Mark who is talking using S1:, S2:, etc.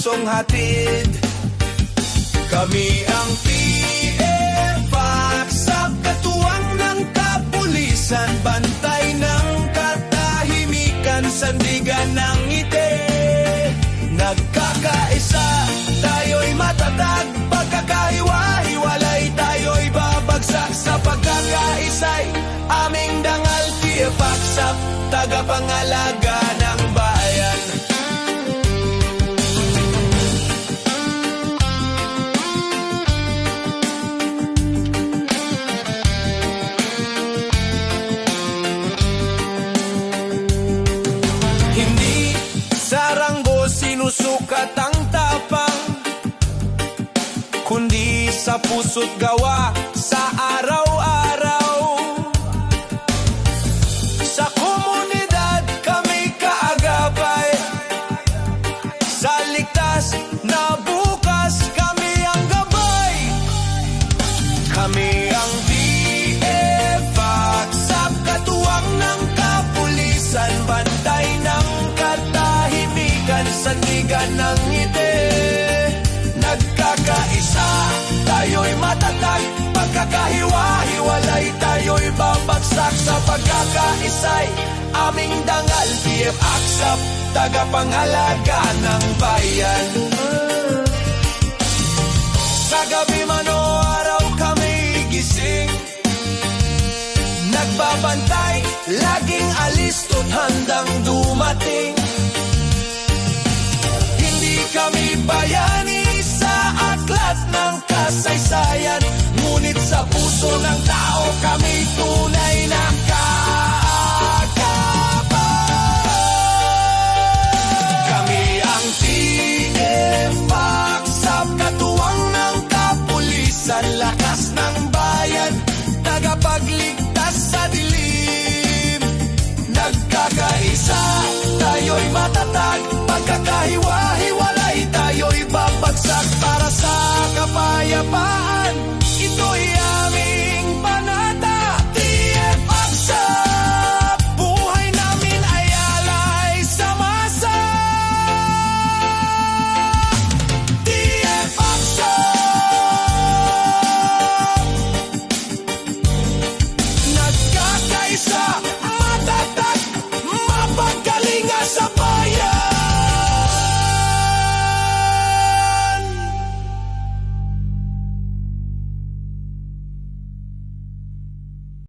S1: pusong hatid. Kami ang PFAC sa katuwang ng kapulisan, bantay ng katahimikan, sandigan ng ngiti. Nagkakaisa, tayo'y matatag, pagkakahiwa-hiwalay, tayo'y babagsak sa pagkakaisay. Aming dangal, PFAC sa tagapangalaga ng bayan. Hindi saranggo sinusukat ang tapang, kundi sa puso't gawa sa araw-araw. Sa komunidad kami kaagapay, sa ligtas na bukas kami ang gabay. Kami ang PFAC sa katuwang ng kapulisan, bantay ng katahimikan, sandigan ng ngiti. Nagkakaisa, tayo'y matatag, pagkakahiwa-hiwalay, tayo'y babagsak sa pagkakaisay. Aming dangal, PFAC sa tagapangalaga ng bayan. Sa gabi man o araw kami gising, nagbabantay, laging alisto't handang dumating. Hindi kami bayani sa aklat ng kasaysayan, ngunit sa puso ng tao kami tunay na